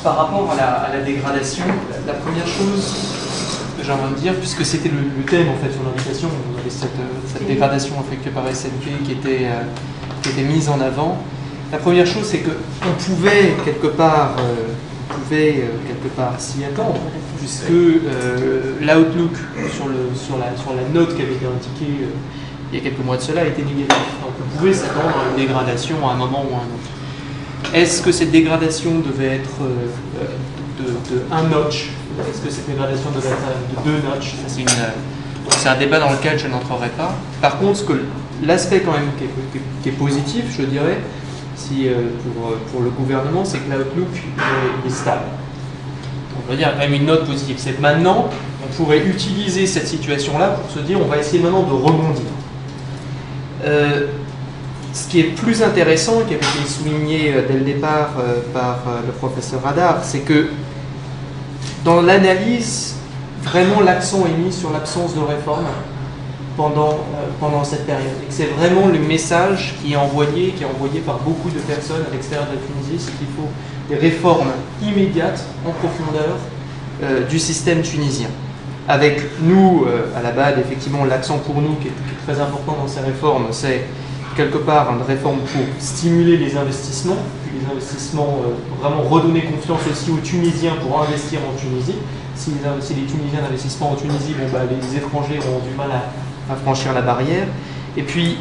par rapport à la dégradation, la première chose que j'ai envie de dire, puisque c'était le thème en fait sur l'invitation, vous avez cette dégradation effectuée par SNP qui était mise en avant. La première chose, c'est qu'on pouvait quelque part s'y attendre, puisque l'outlook sur la note qui avait été indiquée il y a quelques mois de cela était négatif. Donc on pouvait s'attendre à une dégradation à un moment ou à un autre. Est-ce que cette dégradation devait être de un notch? Est-ce que cette dégradation devait être de 2 notches? C'est un débat dans lequel je n'entrerai pas. Par contre, l'aspect quand même qui est positif, je dirais, pour le gouvernement, c'est que l'outlook est stable. On va dire quand même une note positive. C'est que maintenant, on pourrait utiliser cette situation-là pour se dire on va essayer maintenant de rebondir. Ce qui est plus intéressant, qui avait été souligné dès le départ par le professeur Hadar, c'est que dans l'analyse, vraiment l'accent est mis sur l'absence de réforme pendant cette période. Et que c'est vraiment le message qui est envoyé par beaucoup de personnes à l'extérieur de la Tunisie, c'est qu'il faut des réformes immédiates, en profondeur, du système tunisien. Avec nous, à la BAD, effectivement, l'accent pour nous qui est très important dans ces réformes, c'est quelque part une réforme pour stimuler les investissements, puis les investissements, vraiment redonner confiance aussi aux Tunisiens pour investir en Tunisie. Si les Tunisiens n'investissent pas en Tunisie, les étrangers auront du mal à franchir la barrière. Et puis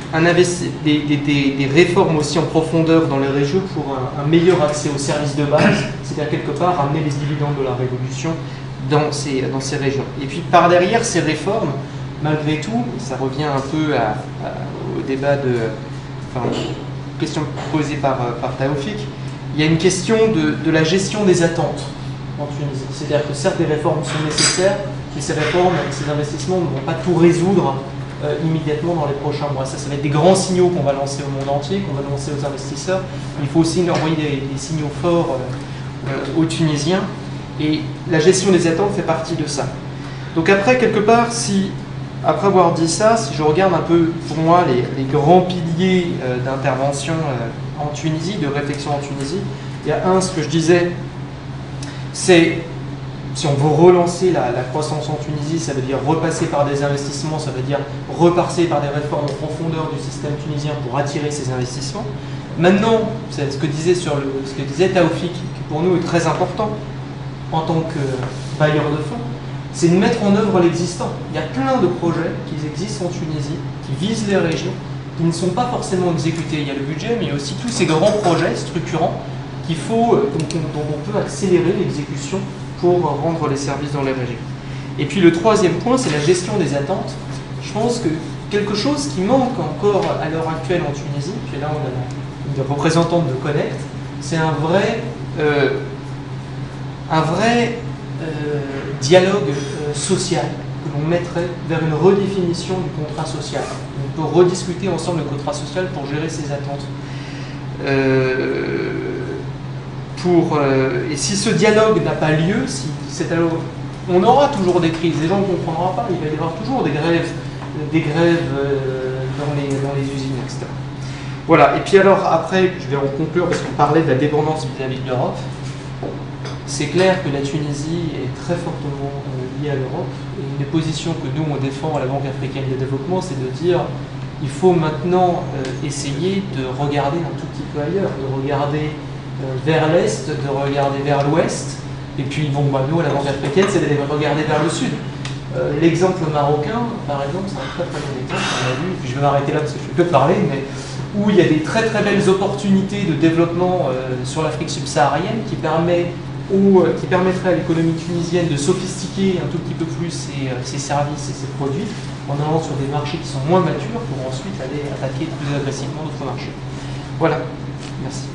des réformes aussi en profondeur dans les régions pour un meilleur accès aux services de base, c'est-à-dire quelque part ramener les dividendes de la révolution dans ces régions. Et puis par derrière ces réformes, malgré tout, ça revient un peu au débat question posée par Taoufik, il y a une question de la gestion des attentes en Tunisie. C'est-à-dire que certes des réformes sont nécessaires, mais ces réformes, ces investissements ne vont pas tout résoudre immédiatement dans les prochains mois. Ça va être des grands signaux qu'on va lancer au monde entier, qu'on va lancer aux investisseurs. Il faut aussi envoyer des signaux forts aux Tunisiens. Et la gestion des attentes fait partie de ça. Donc après, quelque part, après avoir dit ça, si je regarde un peu, pour moi, les grands piliers d'intervention en Tunisie, de réflexion en Tunisie, il y a ce que je disais, c'est, si on veut relancer la croissance en Tunisie, ça veut dire repasser par des investissements, ça veut dire repasser par des réformes en profondeur du système tunisien pour attirer ces investissements. Maintenant, c'est ce que disait Taoufik, qui pour nous est très important en tant que bailleur de fonds, c'est de mettre en œuvre l'existant. Il y a plein de projets qui existent en Tunisie, qui visent les régions, qui ne sont pas forcément exécutés. Il y a le budget, mais il y a aussi tous ces grands projets structurants dont on peut accélérer l'exécution pour rendre les services dans les régions. Et puis le troisième point, c'est la gestion des attentes. Je pense que quelque chose qui manque encore à l'heure actuelle en Tunisie, puis là on a une représentante de Connect, c'est un vrai dialogue social que l'on mettrait vers une redéfinition du contrat social. On peut rediscuter ensemble le contrat social pour gérer ces attentes. Et si ce dialogue n'a pas lieu, on aura toujours des crises, les gens ne comprendront pas, il va y avoir toujours des grèves dans les usines, etc. Voilà, et puis alors après, je vais en conclure parce qu'on parlait de la dépendance vis-à-vis de l'Europe. C'est clair que la Tunisie est très fortement liée à l'Europe. Et une des positions que nous, on défend à la Banque africaine de développement, c'est de dire il faut maintenant essayer de regarder un tout petit peu ailleurs, de regarder vers l'Est, de regarder vers l'Ouest. Et puis, nous, à la Banque africaine, c'est d'aller regarder vers le Sud. L'exemple marocain, par exemple, c'est un très très bon exemple. On a vu, puis je vais m'arrêter là parce que je ne peux pas parler, mais où il y a des très très belles opportunités de développement sur l'Afrique subsaharienne qui permettrait à l'économie tunisienne de sophistiquer un tout petit peu plus ses services et ses produits en allant sur des marchés qui sont moins matures pour ensuite aller attaquer plus agressivement d'autres marchés. Voilà, merci.